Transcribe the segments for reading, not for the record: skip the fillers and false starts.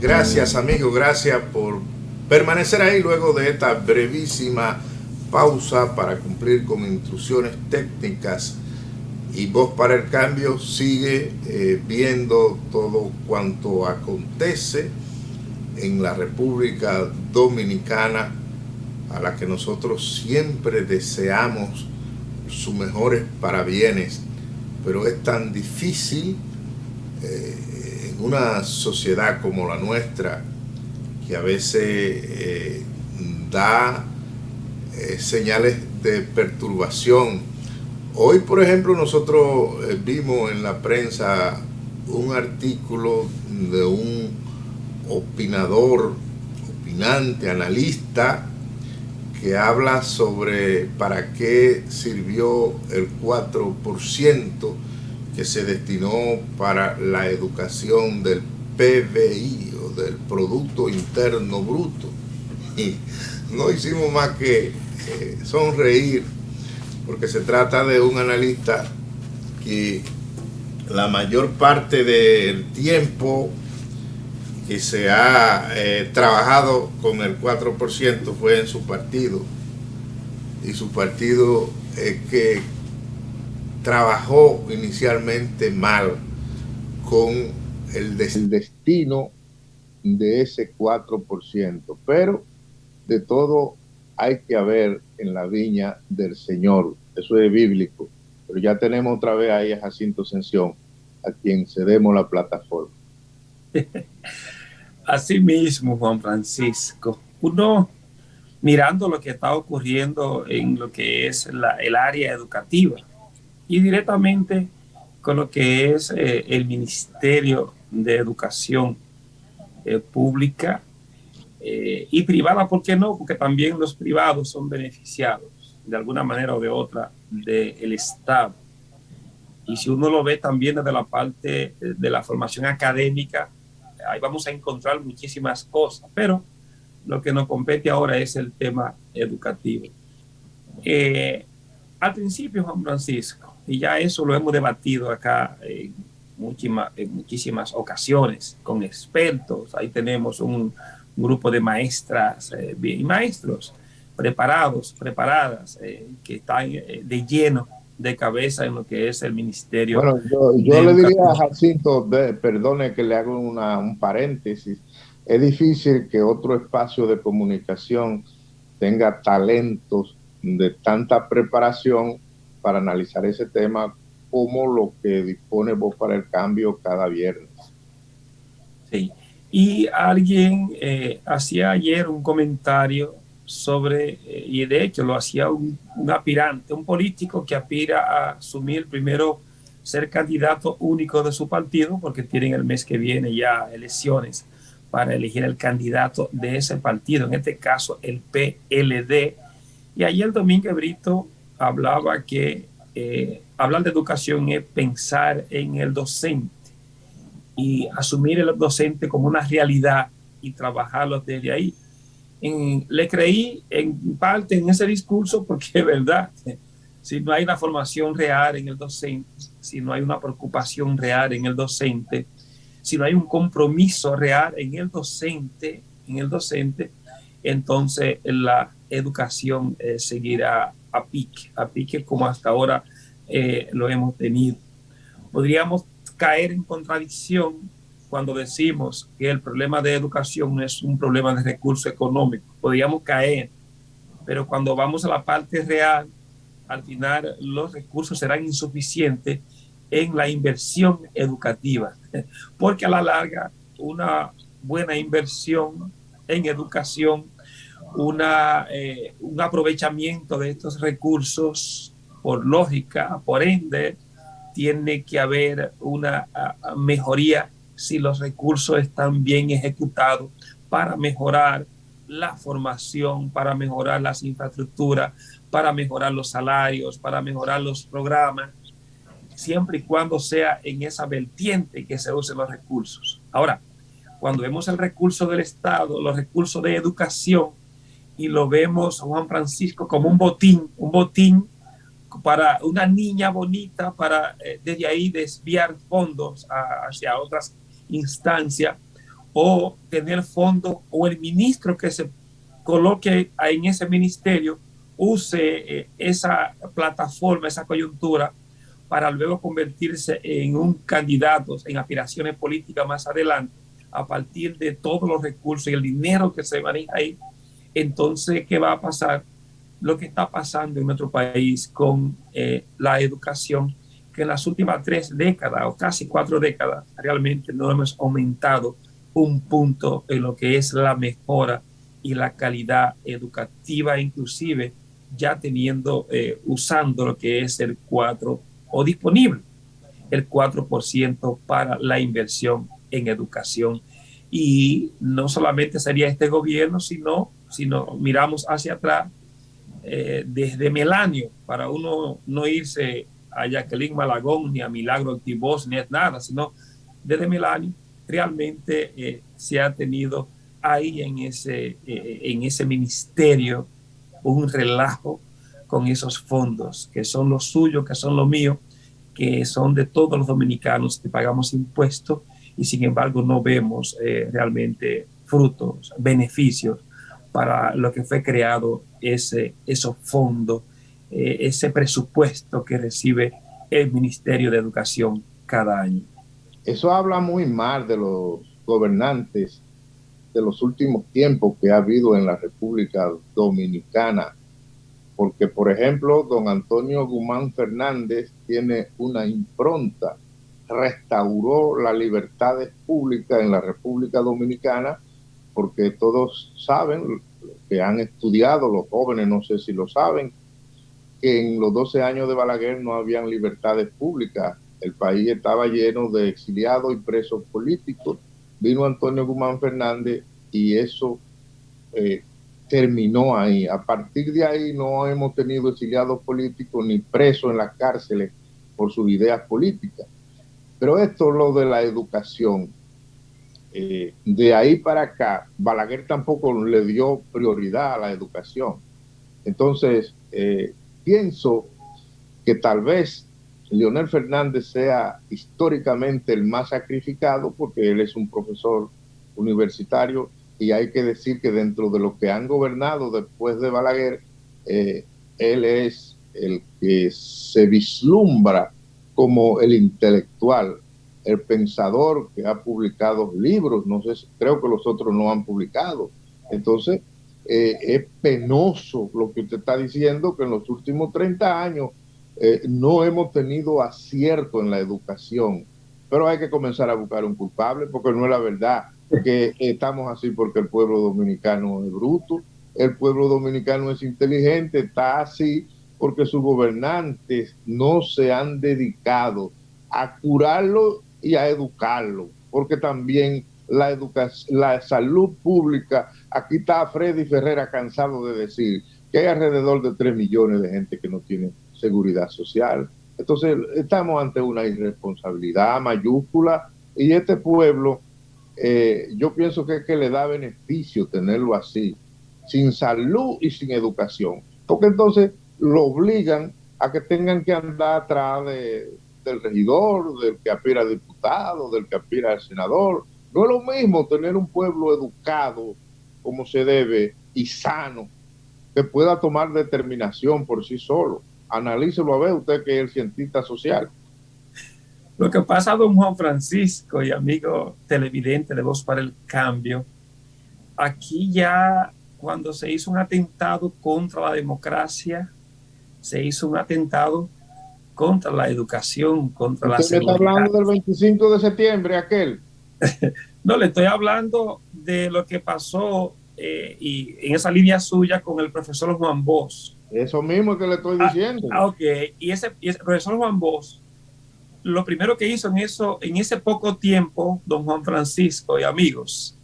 Gracias amigo, gracias por permanecer ahí luego de esta brevísima pausa para cumplir con instrucciones técnicas. Y Voz para el Cambio sigue viendo todo cuanto acontece en la República Dominicana, a la que nosotros siempre deseamos sus mejores parabienes, pero es tan difícil en una sociedad como la nuestra, que a veces da señales de perturbación. Hoy, por ejemplo, nosotros vimos en la prensa un artículo de un opinante, analista, que habla sobre para qué sirvió el 4% que se destinó para la educación del PBI o del Producto Interno Bruto. Y no hicimos más que sonreír, porque se trata de un analista que la mayor parte del tiempo que se ha trabajado con el 4% fue en su partido, y su partido que trabajó inicialmente mal con el destino de ese 4%, pero de todo hay que haber en la viña del Señor, eso es bíblico. Pero ya tenemos otra vez ahí a Jacinto Ascensión, a quien cedemos la plataforma. Así mismo, Juan Francisco, uno mirando lo que está ocurriendo en lo que es el área educativa y directamente con lo que es el Ministerio de Educación Pública y privada, ¿por qué no? Porque también los privados son beneficiados de alguna manera o de otra del Estado. Y si uno lo ve también desde la parte de la formación académica, ahí vamos a encontrar muchísimas cosas, pero lo que nos compete ahora es el tema educativo. Al principio, Juan Francisco, y ya eso lo hemos debatido acá en muchísimas ocasiones con expertos, ahí tenemos un grupo de maestras y maestros preparadas, que están de lleno de cabeza en lo que es el Ministerio Bueno, de yo le diría Educación. a Jacinto, perdone que le hago un paréntesis, es difícil que otro espacio de comunicación tenga talentos de tanta preparación para analizar ese tema como lo que dispone Voz para el Cambio cada viernes. Sí. Y alguien hacía ayer un comentario sobre, y de hecho lo hacía un aspirante, un político que aspira a asumir primero ser candidato único de su partido, porque tienen el mes que viene ya elecciones para elegir el candidato de ese partido, en este caso el PLD. Y ayer Domínguez Brito hablaba que hablar de educación es pensar en el docente y asumir el docente como una realidad y trabajarlo desde ahí. Le creí en parte en ese discurso porque es verdad, si no hay una formación real en el docente, si no hay una preocupación real en el docente, si no hay un compromiso real en el docente, entonces la educación seguirá a pique como hasta ahora lo hemos tenido. Podríamos caer en contradicción cuando decimos que el problema de educación no es un problema de recursos económicos. Podríamos caer, pero cuando vamos a la parte real, al final los recursos serán insuficientes en la inversión educativa, porque a la larga una buena inversión en educación, un aprovechamiento de estos recursos, por lógica, por ende, tiene que haber una mejoría si los recursos están bien ejecutados para mejorar la formación, para mejorar las infraestructuras, para mejorar los salarios, para mejorar los programas, siempre y cuando sea en esa vertiente que se usen los recursos. Ahora, cuando vemos el recurso del Estado, los recursos de educación, y lo vemos, Juan Francisco, como un botín para una niña bonita, para desde ahí desviar fondos hacia otras instancias, o tener fondos, o el ministro que se coloque en ese ministerio use esa plataforma, esa coyuntura, para luego convertirse en un candidato en aspiraciones políticas más adelante, a partir de todos los recursos y el dinero que se maneja ahí. Entonces, ¿qué va a pasar? Lo que está pasando en nuestro país con la educación, que en las últimas 3 décadas o casi 4 décadas realmente no hemos aumentado un punto en lo que es la mejora y la calidad educativa, inclusive ya teniendo, usando lo que es el 4 o disponible el 4% para la inversión en educación. Y no solamente sería este gobierno, sino miramos hacia atrás, desde Melanio, para uno no irse a Jacqueline Malagón, ni a Milagro Tibós, ni a nada, sino desde Melanio, realmente se ha tenido ahí en ese ministerio un relajo con esos fondos, que son los suyos, que son los míos, que son de todos los dominicanos que pagamos impuestos, y sin embargo no vemos realmente frutos, beneficios para lo que fue creado esos fondos, ese presupuesto que recibe el Ministerio de Educación cada año. Eso habla muy mal de los gobernantes de los últimos tiempos que ha habido en la República Dominicana, porque, por ejemplo, don Antonio Guzmán Fernández tiene una impronta, restauró las libertades públicas en la República Dominicana, porque todos saben, que han estudiado, los jóvenes no sé si lo saben, que en los 12 años de Balaguer no habían libertades públicas, el país estaba lleno de exiliados y presos políticos. Vino Antonio Guzmán Fernández y eso terminó ahí. A partir de ahí no hemos tenido exiliados políticos ni presos en las cárceles por sus ideas políticas. Pero esto es lo de la educación. De ahí para acá, Balaguer tampoco le dio prioridad a la educación. Entonces, pienso que tal vez Leonel Fernández sea históricamente el más sacrificado, porque él es un profesor universitario, y hay que decir que dentro de los que han gobernado después de Balaguer, él es el que se vislumbra como el intelectual, el pensador que ha publicado libros, no sé, creo que los otros no han publicado. Entonces, es penoso lo que usted está diciendo, que en los últimos 30 años no hemos tenido acierto en la educación, pero hay que comenzar a buscar un culpable, porque no es la verdad que estamos así porque el pueblo dominicano es bruto, el pueblo dominicano es inteligente, está así porque sus gobernantes no se han dedicado a curarlo y a educarlo, porque también la salud pública, aquí está Freddy Ferrera cansado de decir que hay alrededor de 3 millones de gente que no tiene seguridad social. Entonces estamos ante una irresponsabilidad mayúscula, y este pueblo, yo pienso que le da beneficio tenerlo así, sin salud y sin educación, porque entonces lo obligan a que tengan que andar atrás del regidor, del que aspira a diputado, del que aspira a senador. No es lo mismo tener un pueblo educado como se debe y sano, que pueda tomar determinación por sí solo. Analícelo a ver usted, que es el cientista social. Lo que pasa, don Juan Francisco y amigo televidente de Voz para el Cambio, aquí ya cuando se hizo un atentado contra la democracia, se hizo un atentado contra la educación, contra la Usted me está seguridad. hablando del 25 de septiembre, aquel. No, le estoy hablando de lo que pasó y en esa línea suya con el profesor Juan Bosch. Eso mismo que le estoy diciendo. Ok, y ese profesor Juan Bosch, lo primero que hizo en ese poco tiempo, don Juan Francisco y amigos,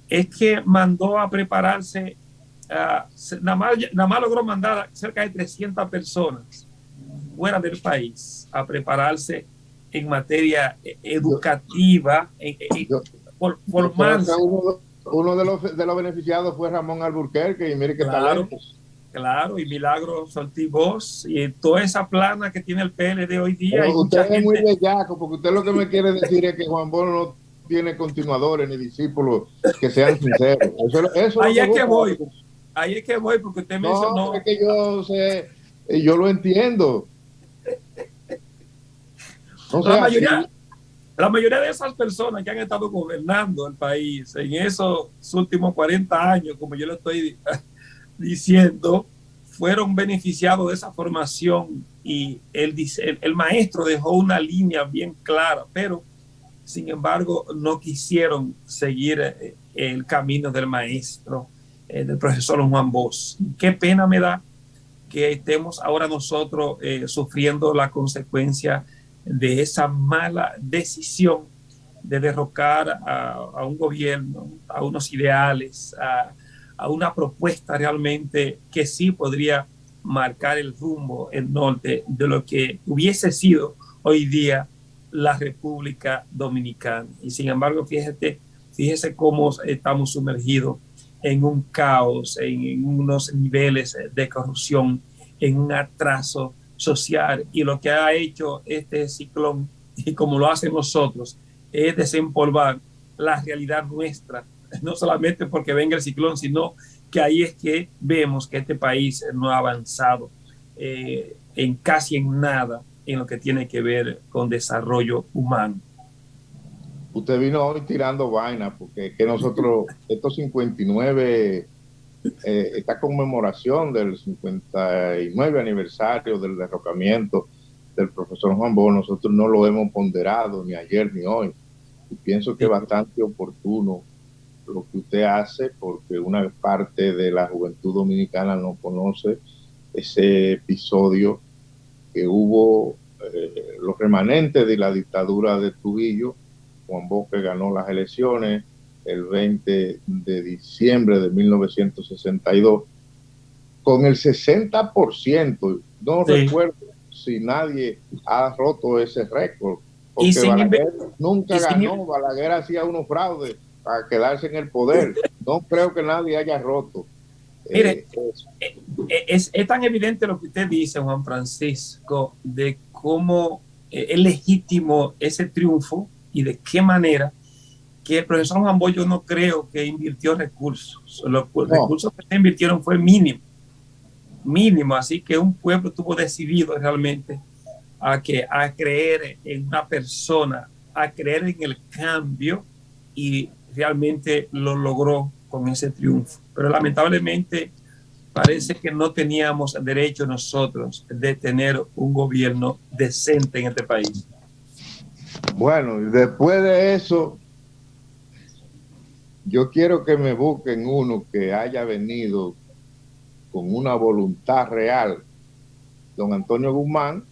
es que mandó a prepararse, nada más logró mandar cerca de 300 personas fuera del país a prepararse en materia educativa, formarse. Uno de los beneficiados fue Ramón Alburquerque, y mire qué Claro, talentos. claro, y Milagro Soltibós, y toda esa plana que tiene el PLD hoy día. Pero Hay mucha usted es muy gente. bellaco, porque usted lo que me quiere decir es que Juan Bosch tiene continuadores ni discípulos que sean sinceros. Eso Ahí es es lo que que voy, busca. ahí es que voy, porque usted No, mencionó, es que yo sé, yo lo entiendo. No la sea así. mayoría, la mayoría de esas personas que han estado gobernando el país en esos últimos 40 años, como yo le estoy diciendo, fueron beneficiados de esa formación y el maestro dejó una línea bien clara, pero sin embargo no quisieron seguir el camino del maestro, del profesor Juan Bosch. Qué pena me da que estemos ahora nosotros sufriendo la consecuencia de esa mala decisión de derrocar a un gobierno, a unos ideales, a una propuesta realmente que sí podría marcar el rumbo, el norte de lo que hubiese sido hoy día la República Dominicana. Y sin embargo, fíjese cómo estamos sumergidos en un caos, en unos niveles de corrupción, en un atraso social. Y lo que ha hecho este ciclón, y como lo hacen nosotros, es desempolvar la realidad nuestra, no solamente porque venga el ciclón, sino que ahí es que vemos que este país no ha avanzado en casi en nada en lo que tiene que ver con desarrollo humano. Usted vino hoy tirando vaina, porque es que nosotros, estos 59, esta conmemoración del 59 aniversario del derrocamiento del profesor Juan Bosch, nosotros no lo hemos ponderado ni ayer ni hoy. Y pienso que es bastante oportuno lo que usted hace, porque una parte de la juventud dominicana no conoce ese episodio que hubo, los remanentes de la dictadura de Trujillo. Juan Bosch ganó las elecciones el 20 de diciembre de 1962 con el 60%. No Sí. recuerdo si nadie ha roto ese récord, Y porque sin, Balaguer nunca y sin, ganó. Balaguer hacía unos fraudes para quedarse en el poder. No creo que nadie haya roto mire, eso. es tan evidente lo que usted dice, Juan Francisco, de cómo es legítimo ese triunfo y de qué manera que el profesor Juan Bosch yo no creo que invirtió recursos. Los No, recursos que se invirtieron fue mínimo, mínimo. Así que un pueblo estuvo decidido realmente a creer en una persona, a creer en el cambio y realmente lo logró con ese triunfo. Pero lamentablemente parece que no teníamos derecho nosotros de tener un gobierno decente en este país. bueno, y después de eso, yo quiero que me busquen uno que haya venido con una voluntad real. Don Antonio Guzmán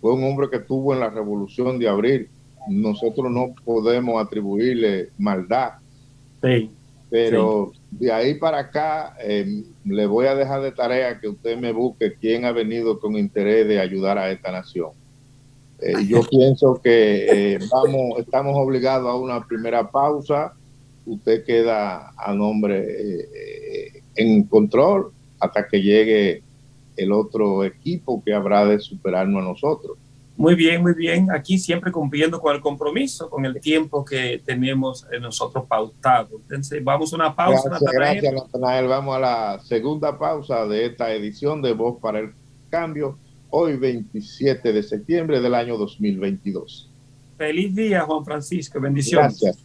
fue un hombre que estuvo en la Revolución de Abril. Nosotros no podemos atribuirle maldad, Sí, sí. pero de ahí para acá le voy a dejar de tarea que usted me busque quién ha venido con interés de ayudar a esta nación. Yo pienso que estamos obligados a una primera pausa. Usted queda a nombre en control hasta que llegue el otro equipo que habrá de superarnos a nosotros. Muy bien, muy bien. Aquí siempre cumpliendo con el compromiso, con el tiempo que tenemos nosotros pautado. Entonces, vamos a una pausa, Natanael. Gracias, Natanael. Vamos a la segunda pausa de esta edición de Voz para el Cambio, hoy 27 de septiembre del año 2022. Feliz día, Juan Francisco. Bendiciones. Gracias.